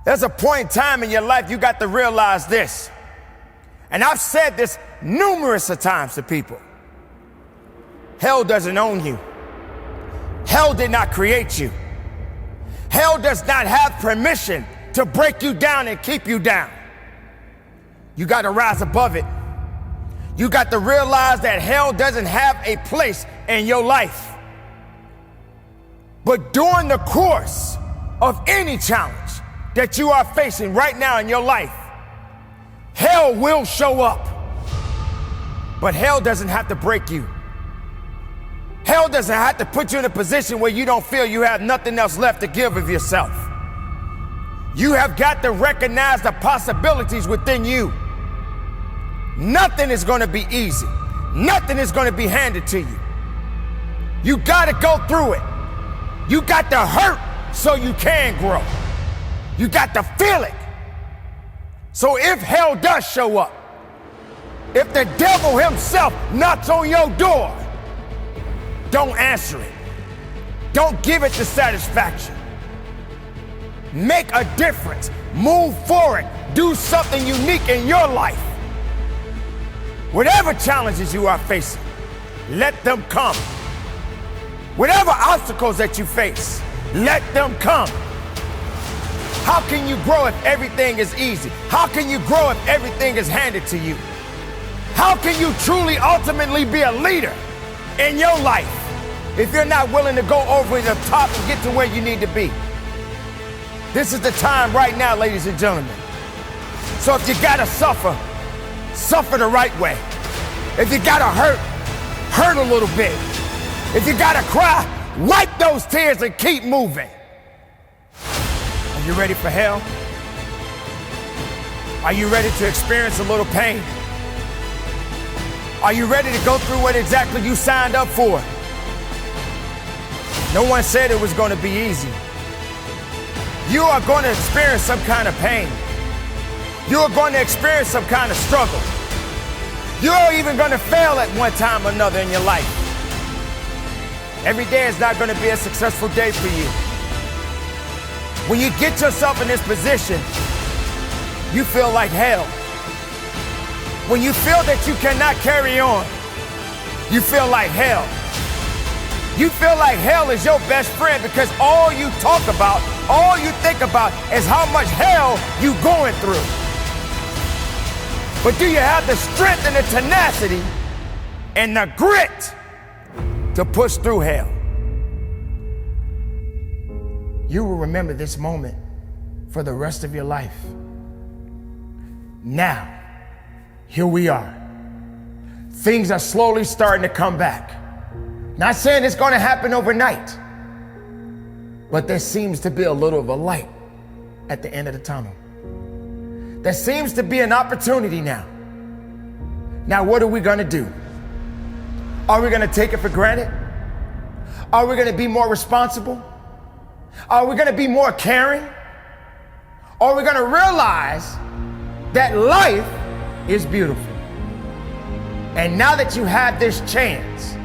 There's a point in time in your life you got to realize this. And I've said this numerous of times to people. Hell doesn't own you. Hell did not create you. Hell does not have permission to break you down and keep you down. You got to rise above it. You got to realize that hell doesn't have a place in your life. But during the course of any challenge that you are facing right now in your life, hell will show up. But hell doesn't have to break you. Hell doesn't have to put you in a position where you don't feel you have nothing else left to give of yourself. You have got to recognize the possibilities within you. Nothing is going to be easy. Nothing is going to be handed to you. You got to go through it. You got to hurt so you can grow. You got to feel it. So if hell does show up, if the devil himself knocks on your door, don't answer it. Don't give it the satisfaction. Make a difference. Move forward. Do something unique in your life. Whatever challenges you are facing, let them come. Whatever obstacles that you face, let them come. How can you grow if everything is easy? How can you grow if everything is handed to you? How can you truly ultimately be a leader in your life if you're not willing to go over the top and get to where you need to be? This is the time right now, ladies and gentlemen. So if you gotta suffer, suffer the right way. If you gotta hurt, hurt a little bit. If you gotta cry, wipe those tears and keep moving. Are you ready for hell? Are you ready to experience a little pain? Are you ready to go through what exactly you signed up for? No one said it was going to be easy. You are going to experience some kind of pain. You are going to experience some kind of struggle. You're even going to fail at one time or another in your life. Every day is not going to be a successful day for you. When you get yourself in this position, you feel like hell. When you feel that you cannot carry on, you feel like hell. You feel like hell is your best friend because all you talk about, all you think about is how much hell you going through. But do you have the strength and the tenacity and the grit to push through hell? You will remember this moment for the rest of your life. Now, here we are. Things are slowly starting to come back. Not saying it's going to happen overnight, but there seems to be a little of a light at the end of the tunnel. There seems to be an opportunity now. Now, what are we going to do? Are we going to take it for granted? Are we going to be more responsible? Are we going to be more caring? Are we going to realize that life is beautiful? And now that you have this chance,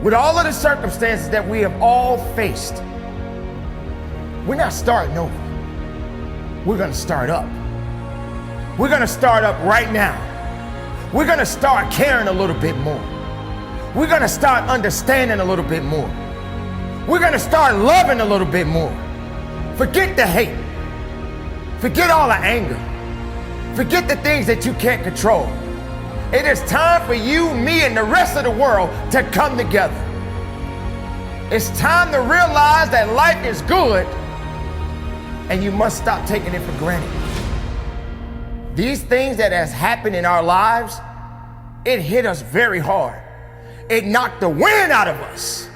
with all of the circumstances that we have all faced, we're not starting over. We're going to start up. We're going to start up right now. We're going to start caring a little bit more. We're going to start understanding a little bit more. We're going to start loving a little bit more. Forget the hate. Forget all the anger. Forget the things that you can't control. It is time for you, me, and the rest of the world to come together. It's time to realize that life is good and you must stop taking it for granted. These things that has happened in our lives, it hit us very hard. It knocked the wind out of us.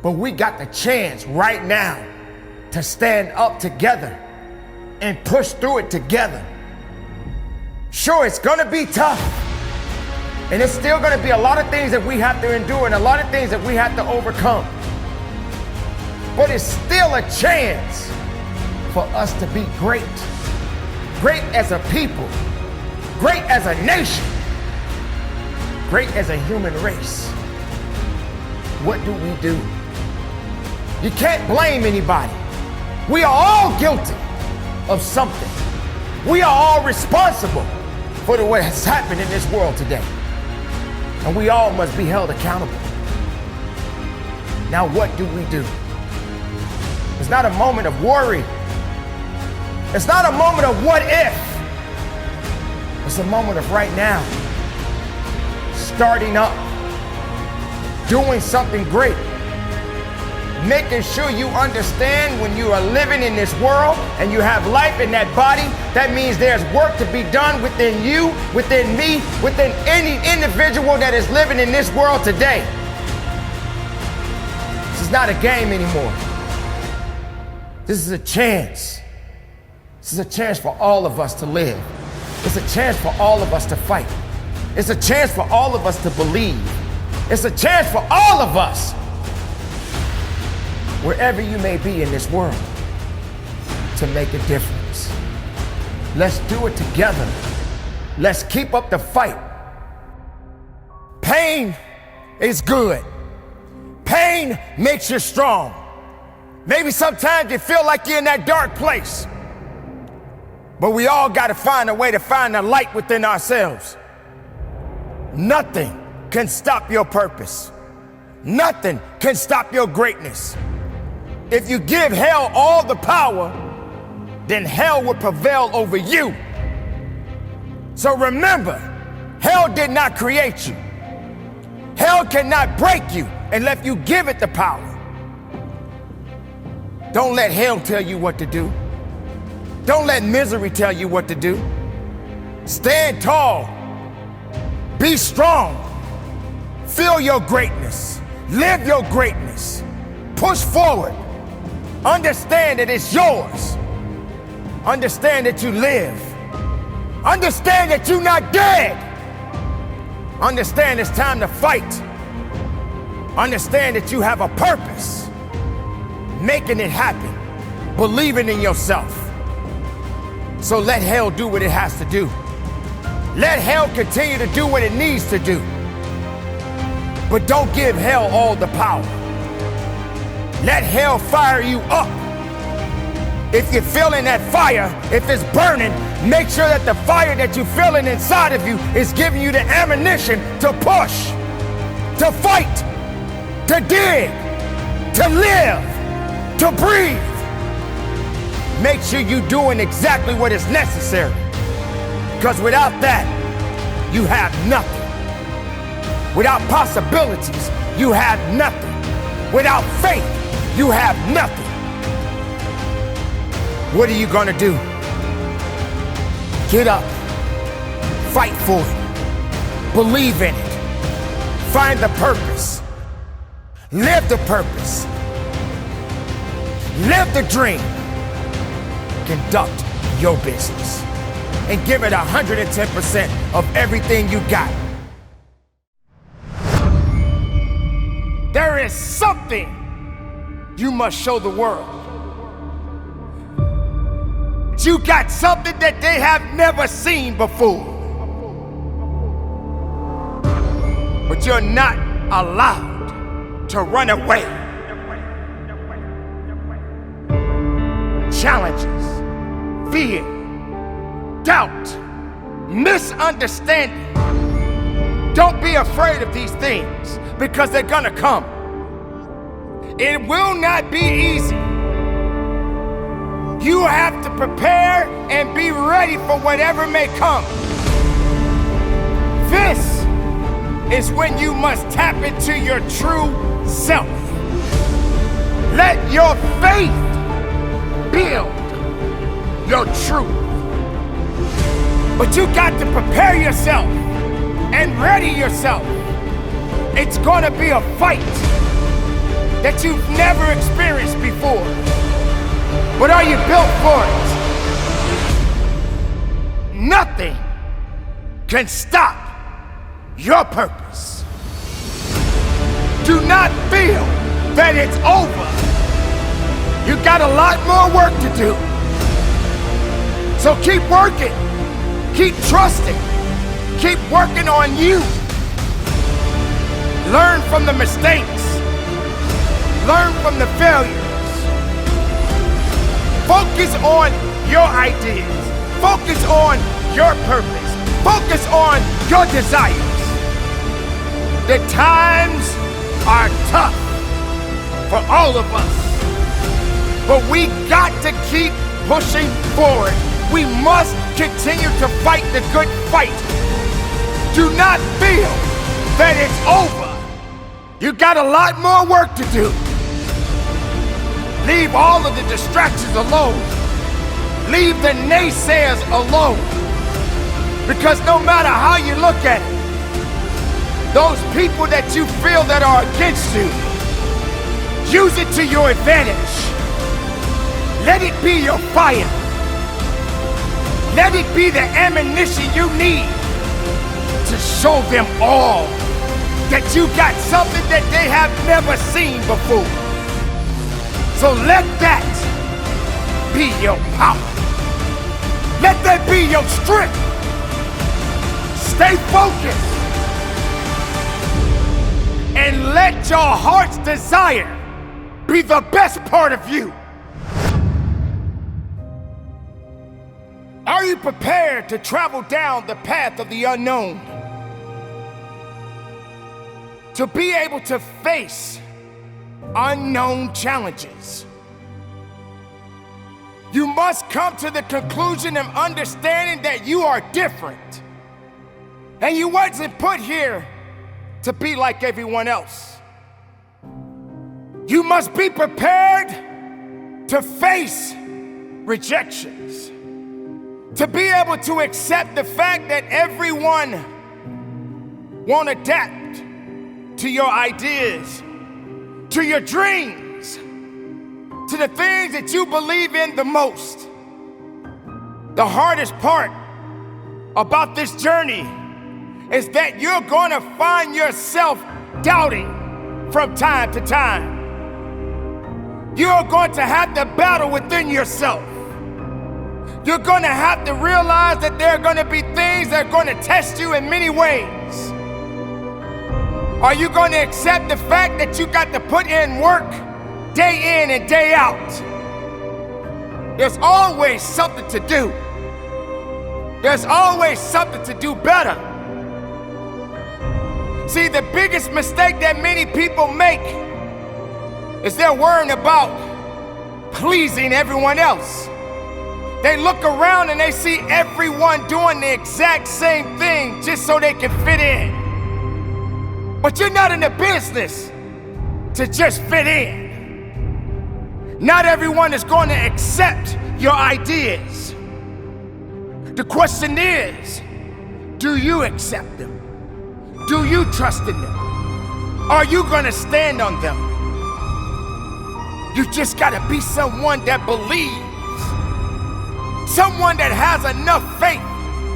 But we got the chance right now to stand up together and push through it together. Sure, it's gonna be tough. And it's still gonna be a lot of things that we have to endure and a lot of things that we have to overcome. But it's still a chance for us to be great. Great as a people. Great as a nation. Great as a human race. What do we do? You can't blame anybody. We are all guilty. of something. We are all responsible for what has happened in this world today. And we all must be held accountable. Now, what do we do? It's not a moment of worry. It's not a moment of what if. It's a moment of right now. Starting up. Doing something great. Making sure you understand when you are living in this world and you have life in that body, that means there's work to be done within you, within me, within any individual that is living in this world today. This is not a game anymore. This is a chance. This is a chance for all of us to live. It's a chance for all of us to fight. It's a chance for all of us to believe. It's a chance for all of us, wherever you may be in this world, to make a difference. Let's do it together. Let's keep up the fight. Pain is good. Pain makes you strong. Maybe sometimes you feel like you're in that dark place, but we all got to find a way to find the light within ourselves. Nothing can stop your purpose. Nothing can stop your greatness. If you give hell all the power, then hell will prevail over you. So remember, hell did not create you. Hell cannot break you unless you give it the power. Don't let hell tell you what to do. Don't let misery tell you what to do. Stand tall. Be strong. Feel your greatness. Live your greatness. Push forward. Understand that it's yours. Understand that you live. Understand that you're not dead. Understand it's time to fight. Understand that you have a purpose. Making it happen. Believing in yourself. So let hell do what it has to do. Let hell continue to do what it needs to do. But don't give hell all the power. Let hell fire you up. If you're feeling that fire, if it's burning, make sure that the fire that you're feeling inside of you is giving you the ammunition to push, to fight, to dig, to live, to breathe. Make sure you're doing exactly what is necessary. Because without that, you have nothing. Without possibilities, you have nothing. Without faith, you have nothing. What are you gonna do? Get up. Fight for it. Believe in it. Find the purpose. Live the purpose. Live the dream. Conduct your business. And give it 110% of everything you got. There is something you must show the world. You got something that they have never seen before. But you're not allowed to run away. Challenges, fear, doubt, misunderstanding. Don't be afraid of these things because they're gonna come. It will not be easy. You have to prepare and be ready for whatever may come. This is when you must tap into your true self. Let your faith build your truth. But you got to prepare yourself and ready yourself. It's gonna be a fight that you've never experienced before. But are you built for it? Nothing can stop your purpose. Do not feel that it's over. You got a lot more work to do. So keep working, keep trusting, keep working on you. Learn from the mistakes, learn from the failures. Focus on your ideas. Focus on your purpose. Focus on your desires. The times are tough for all of us, but we got to keep pushing forward. We must continue to fight the good fight. Do not feel that it's over. You got a lot more work to do. Leave all of the distractions alone. Leave the naysayers alone. Because no matter how you look at it, those people that you feel that are against you, use it to your advantage. Let it be your fire. Let it be the ammunition you need to show them all that you got something that they have never seen before. So let that be your power. Let that be your strength. Stay focused. And let your heart's desire be the best part of you. Are you prepared to travel down the path of the unknown? To be able to face unknown challenges? You must come to the conclusion of understanding that you are different. And you wasn't put here to be like everyone else. You must be prepared to face rejections. To be able to accept the fact that everyone won't adapt to your ideas, to your dreams, to the things that you believe in the most. The hardest part about this journey is that you're going to find yourself doubting from time to time. You're going to have to battle within yourself. You're going to have to realize that there are going to be things that are going to test you in many ways. Are you going to accept the fact that you got to put in work day in and day out? There's always something to do. There's always something to do better. See, the biggest mistake that many people make is they're worrying about pleasing everyone else. They look around and they see everyone doing the exact same thing just so they can fit in. But you're not in the business to just fit in. Not everyone is going to accept your ideas. The question is, do you accept them? Do you trust in them? Are you going to stand on them? You just got to be someone that believes. Someone that has enough faith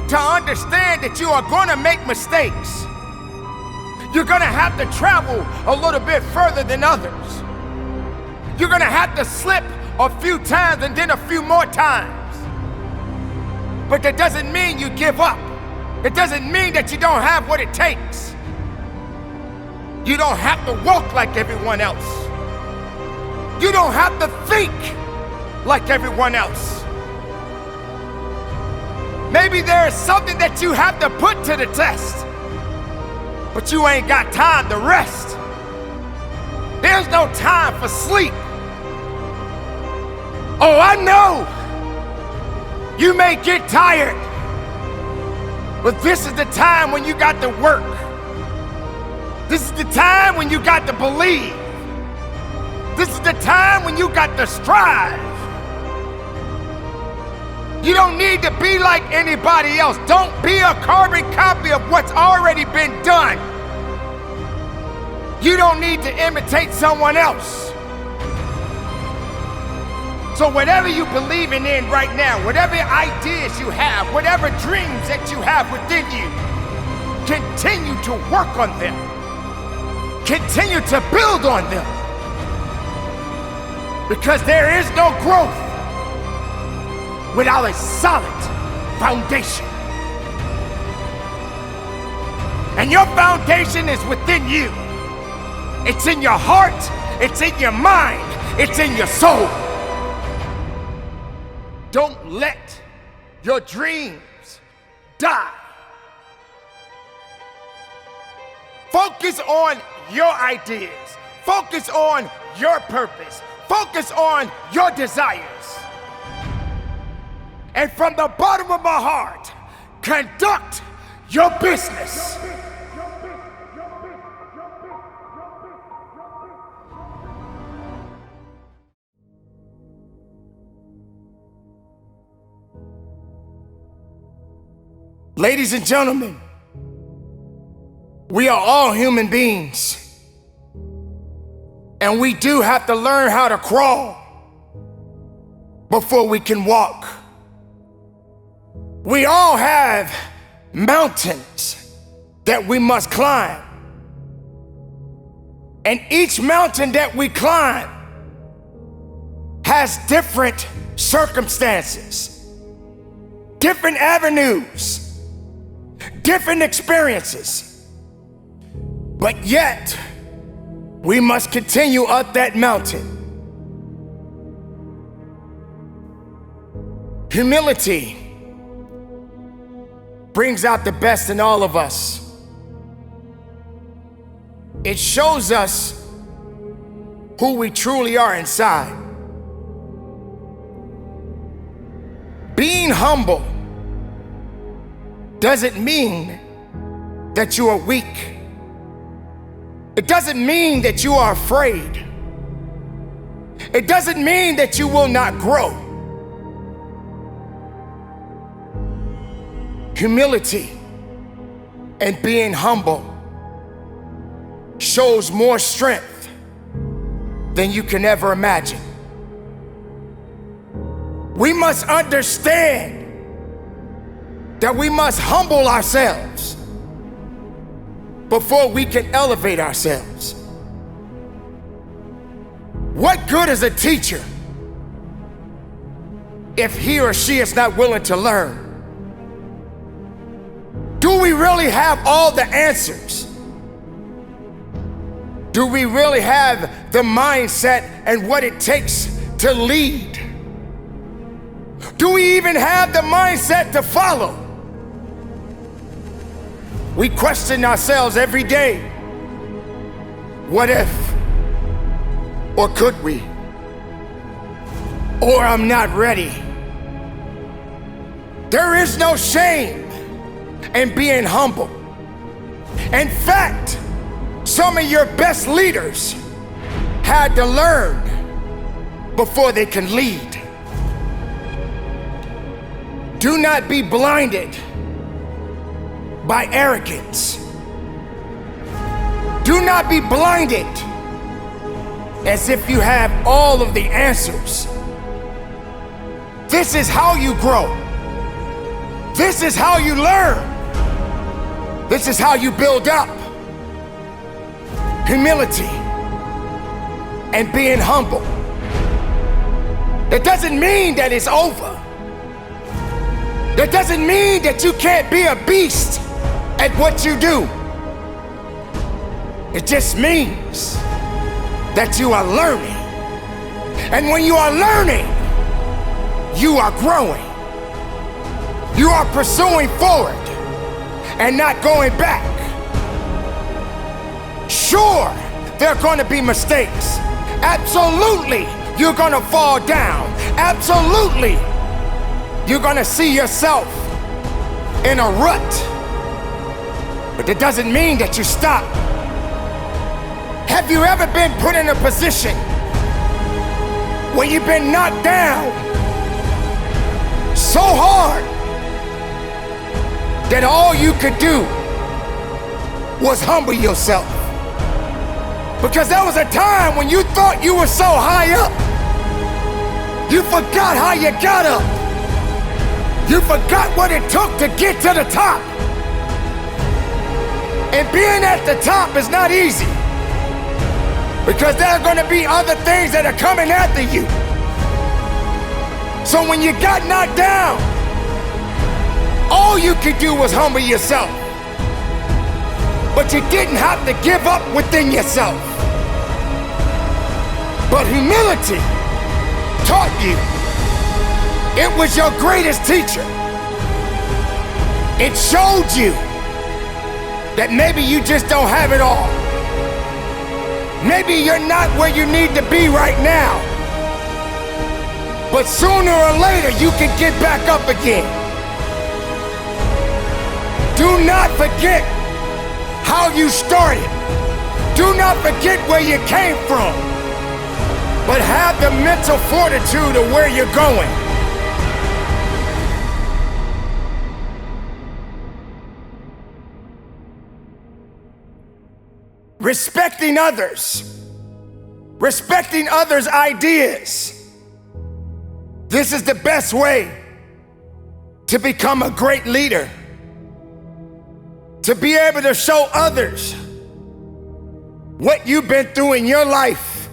to understand that you are going to make mistakes. You're going to have to travel a little bit further than others. You're going to have to slip a few times and then a few more times. But that doesn't mean you give up. It doesn't mean that you don't have what it takes. You don't have to walk like everyone else. You don't have to think like everyone else. Maybe there is something that you have to put to the test, but you ain't got time to rest. There's no time for sleep. Oh, I know you may get tired, but this is the time when you got to work. This is the time when you got to believe. This is the time when you got to strive. You don't need to be like anybody else. Don't be a carbon copy of what's already been done. You don't need to imitate someone else. So whatever you believing in right now, whatever ideas you have, whatever dreams that you have within you, continue to work on them. Continue to build on them. Because there is no growth without a solid foundation. And your foundation is within you. It's in your heart, it's in your mind, it's in your soul. Don't let your dreams die. Focus on your ideas. Focus on your purpose. Focus on your desires. And from the bottom of my heart, conduct your business. Ladies and gentlemen, we are all human beings, and we do have to learn how to crawl before we can walk. We all have mountains that we must climb, and each mountain that we climb has different circumstances, different avenues, different experiences, but yet we must continue up that mountain. Humility brings out the best in all of us. It shows us who we truly are inside. Being humble doesn't mean that you are weak. It doesn't mean that you are afraid. It doesn't mean that you will not grow. Humility and being humble shows more strength than you can ever imagine. We must understand that we must humble ourselves before we can elevate ourselves. What good is a teacher if he or she is not willing to learn? Do we really have all the answers? Do we really have the mindset and what it takes to lead? Do we even have the mindset to follow? We question ourselves every day. What if? Or could we? Or I'm not ready. There is no shame in being humble. In fact, some of your best leaders had to learn before they can lead. Do not be blinded by arrogance. Do not be blinded as if you have all of the answers. This is how you grow. This is how you learn. This is how you build up. Humility and being humble. That doesn't mean that it's over. That doesn't mean that you can't be a beast at what you do. It just means that you are learning. And when you are learning, you are growing. You are pursuing forward and not going back. Sure, there are going to be mistakes. Absolutely, you're going to fall down. Absolutely, you're going to see yourself in a rut. But it doesn't mean that you stop. Have you ever been put in a position where you've been knocked down so hard that all you could do was humble yourself? Because there was a time when you thought you were so high up, you forgot how you got up. You forgot what it took to get to the top. And being at the top is not easy, because there are going to be other things that are coming after you. So when you got knocked down, all you could do was humble yourself. But you didn't have to give up within yourself. But humility taught you It was your greatest teacher. It showed you that maybe you just don't have it all. Maybe you're not where you need to be right now. But sooner or later, you can get back up again. Do not forget how you started. Do not forget where you came from. But have the mental fortitude of where you're going. Respecting others' ideas. This is the best way to become a great leader. To be able to show others what you've been through in your life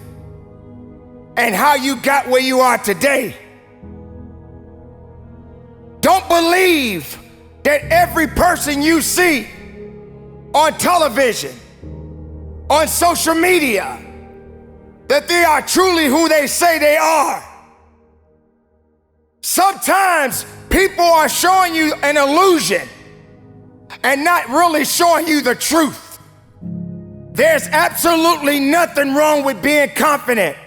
and how you got where you are today. Don't believe that every person you see on television, on social media, that they are truly who they say they are. Sometimes people are showing you an illusion and not really showing you the truth. There's absolutely nothing wrong with being confident.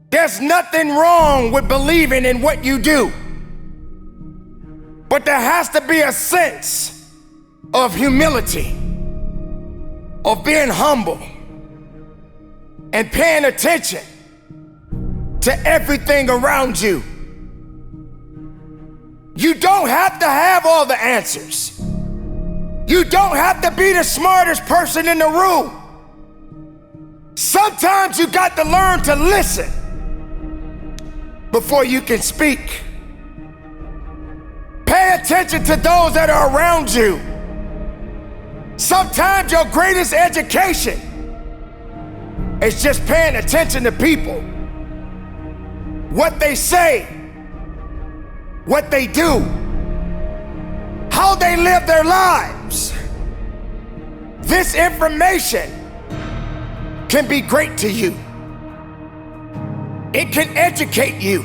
There's nothing wrong with believing in what you do. But there has to be a sense of humility, of being humble and paying attention to everything around you. You don't have to have all the answers. You don't have to be the smartest person in the room. Sometimes you got to learn to listen before you can speak. Pay attention to those that are around you. Sometimes your greatest education is just paying attention to people. What they say, what they do, how they live their lives. This information can be great to you. It can educate you.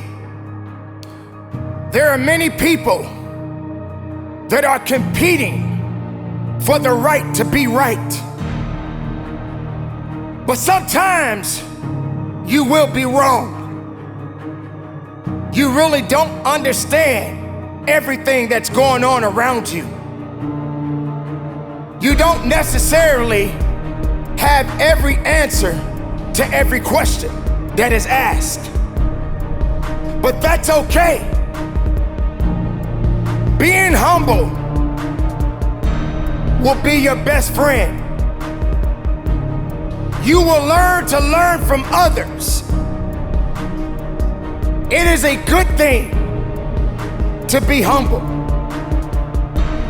There are many people that are competing for the right to be right. But sometimes you will be wrong. You really don't understand everything that's going on around you. You don't necessarily have every answer to every question that is asked. But that's okay. Being humble will be your best friend. You will learn to learn from others. It is a good thing to be humble.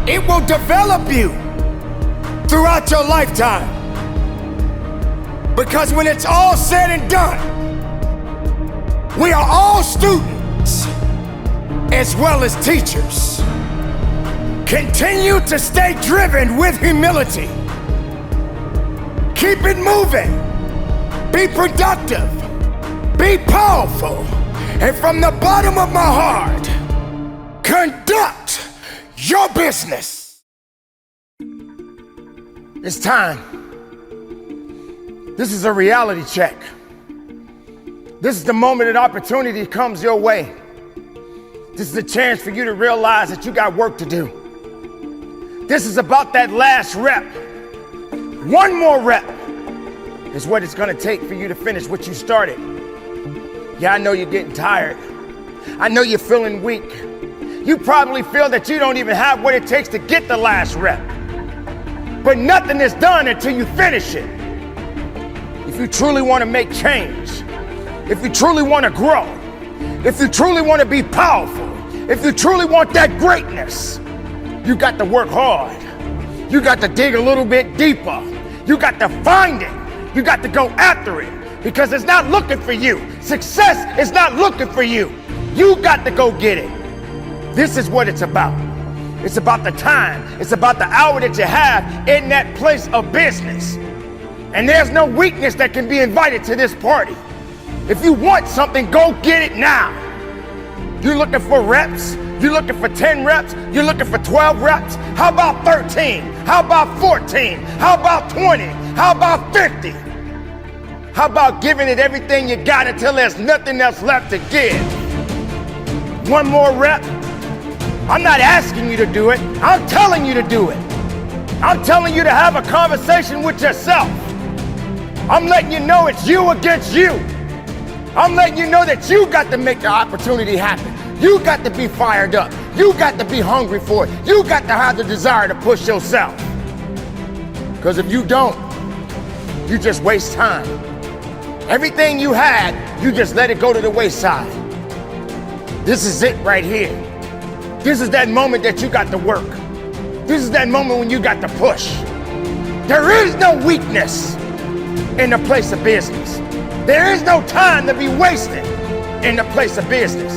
It will develop you throughout your lifetime. Because when it's all said and done, we are all students as well as teachers. Continue to stay driven with humility. Keep it moving. Be productive. Be powerful. And from the bottom of my heart, conduct your business. It's time. This is a reality check. This is the moment that opportunity comes your way. This is a chance for you to realize that you got work to do. This is about that last rep. One more rep is what it's gonna take for you to finish what you started. Yeah, I know you're getting tired. I know you're feeling weak. You probably feel that you don't even have what it takes to get the last rep. But nothing is done until you finish it. If you truly want to make change, if you truly want to grow, if you truly want to be powerful, if you truly want that greatness, you got to work hard. You got to dig a little bit deeper. You got to find it. You got to go after it. Because it's not looking for you. Success is not looking for you. You got to go get it. This is what it's about. It's about the time. It's about the hour that you have in that place of business. And there's no weakness that can be invited to this party. If you want something, go get it now. You're looking for reps? You're looking for 10 reps? You're looking for 12 reps? How about 13? How about 14? How about 20? How about 50? How about giving it everything you got until there's nothing else left to give? One more rep? I'm not asking you to do it. I'm telling you to do it. I'm telling you to have a conversation with yourself. I'm letting you know it's you against you. I'm letting you know that you got to make the opportunity happen. You got to be fired up. You got to be hungry for it. You got to have the desire to push yourself. Because if you don't, you just waste time. Everything you had, you just let it go to the wayside. This is it right here. This is that moment that you got to work. This is that moment when you got to push. There is no weakness in the place of business. There is no time to be wasted in the place of business.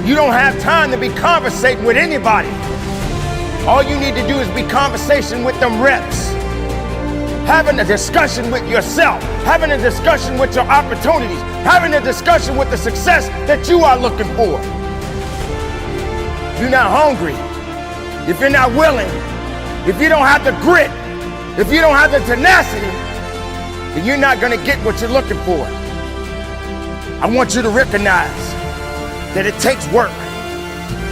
You don't have time to be conversating with anybody. All you need to do is be conversation with them reps. Having a discussion with yourself, having a discussion with your opportunities, having a discussion with the success that you are looking for. If you're not hungry, if you're not willing, if you don't have the grit, if you don't have the tenacity, then you're not gonna get what you're looking for. I want you to recognize that it takes work,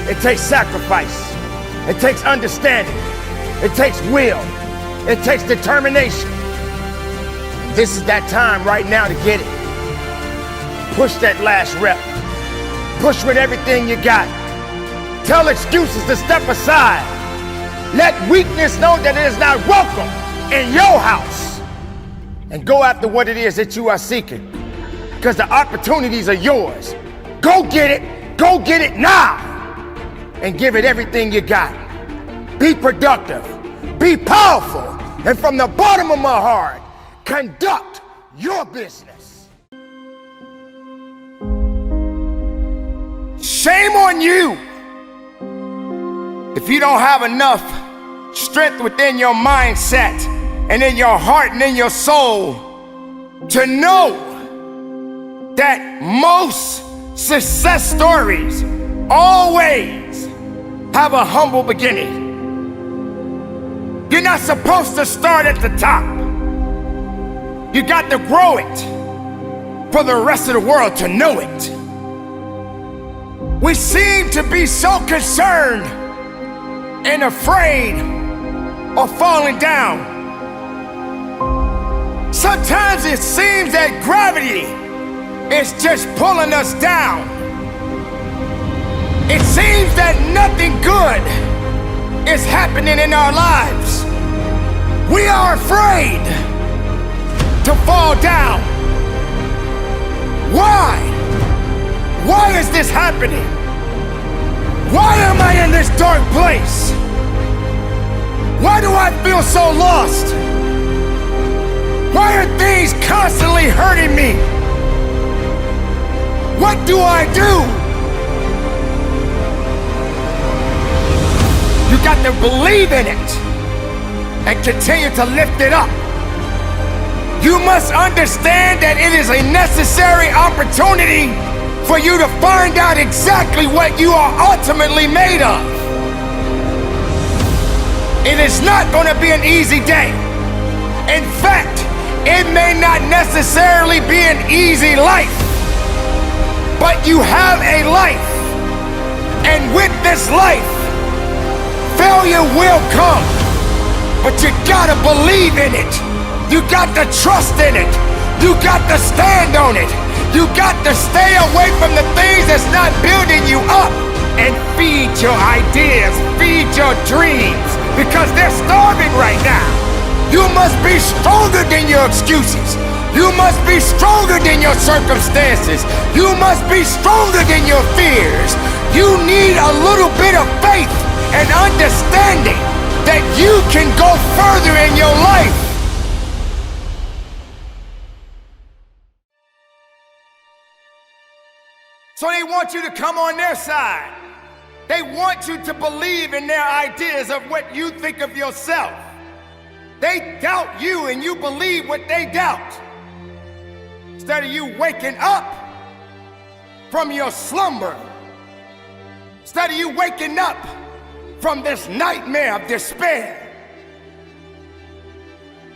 it takes sacrifice, it takes understanding, it takes will, it takes determination. This is that time right now to get it. Push that last rep. Push with everything you got. Tell excuses to step aside. Let weakness know that it is not welcome in your house. And go after what it is that you are seeking. Because the opportunities are yours. Go get it. Go get it now. And give it everything you got. Be productive. Be powerful. And from the bottom of my heart, conduct your business. Shame on you if you don't have enough strength within your mindset and in your heart and in your soul to know that most success stories always have a humble beginning. You're not supposed to start at the top. You got to grow it for the rest of the world to know it. We seem to be so concerned and afraid of falling down. Sometimes it seems that gravity is just pulling us down. It seems that nothing good is happening in our lives. We are afraid to fall down. Why? Why is this happening? Why am I in this dark place? Why do I feel so lost? Why are things constantly hurting me? What do I do? You got to believe in it and continue to lift it up. You must understand that it is a necessary opportunity for you to find out exactly what you are ultimately made of. It is not going to be an easy day. In fact, it may not necessarily be an easy life, but you have a life. And with this life, failure will come, but you gotta believe in it. You got to trust in it. You got to stand on it. You got to stay away from the things that's not building you up. And feed your ideas, feed your dreams, because they're starving right now. You must be stronger than your excuses. You must be stronger than your circumstances. You must be stronger than your fears. You need a little bit of faith and understanding that you can go further in your life. So they want you to come on their side. They want you to believe in their ideas of what you think of yourself. They doubt you and you believe what they doubt. Instead of you waking up from your slumber Instead of you waking up from this nightmare of despair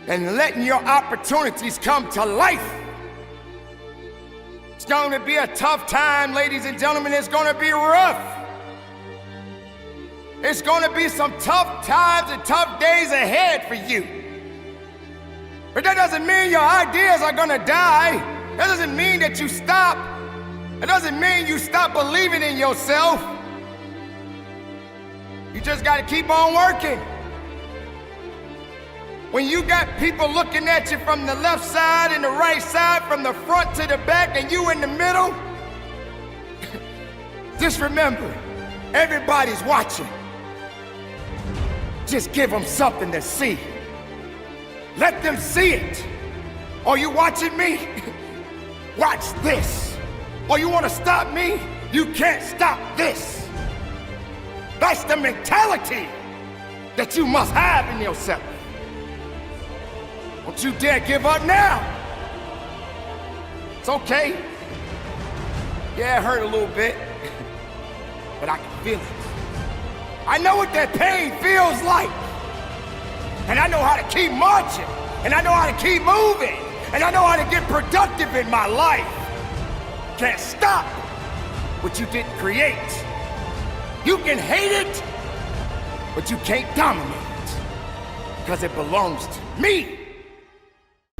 and letting your opportunities come to life. It's going to be a tough time, ladies and gentlemen. It's going to be rough. It's going to be some tough times and tough days ahead for you. But that doesn't mean your ideas are going to die. That doesn't mean that you stop. It doesn't mean you stop believing in yourself. You just got to keep on working. When you got people looking at you from the left side and the right side, from the front to the back, and you in the middle, just remember, everybody's watching. Just give them something to see. Let them see it. Are you watching me? Watch this. Or you want to stop me? You can't stop this. That's the mentality that you must have in yourself. Don't you dare give up now. It's okay. Yeah, it hurt a little bit, but I can feel it. I know what that pain feels like. And I know how to keep marching. And I know how to keep moving. And I know how to get productive in my life. Can't stop what you didn't create. You can hate it, but you can't dominate it, because it belongs to me.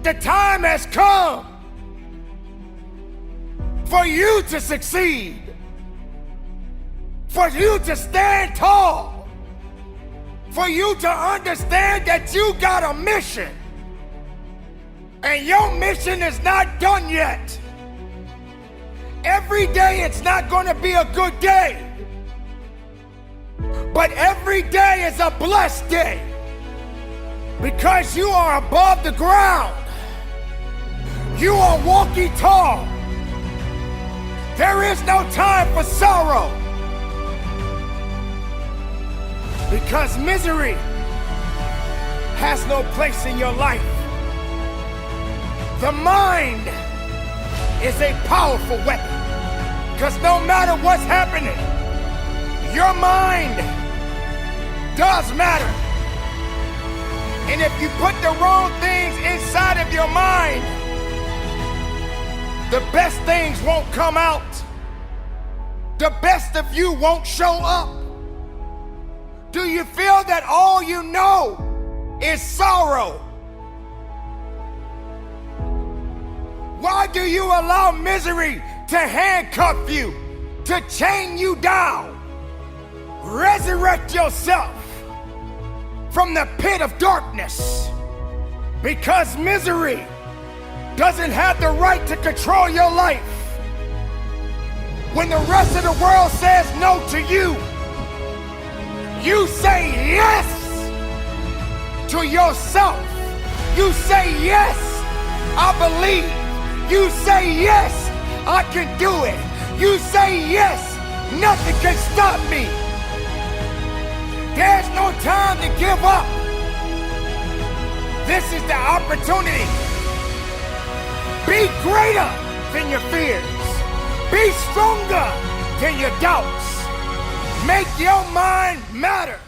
The time has come for you to succeed, for you to stand tall, for you to understand that you got a mission, and your mission is not done yet. Every day it's not going to be a good day, but every day is a blessed day, because you are above the ground. You are walking tall. There is no time for sorrow, because misery has no place in your life. The mind is a powerful weapon, because no matter what's happening, your mind does matter. And if you put the wrong things inside of your mind, the best things won't come out. The best of you won't show up. Do you feel that all you know is sorrow? Why do you allow misery to handcuff you, to chain you down? Resurrect yourself from the pit of darkness, because misery doesn't have the right to control your life. When the rest of the world says no to you, you say yes to yourself. You say yes, I believe. You say yes, I can do it. You say yes, nothing can stop me. There's no time to give up. This is the opportunity. Be greater than your fears. Be stronger than your doubts. Make your mind matter.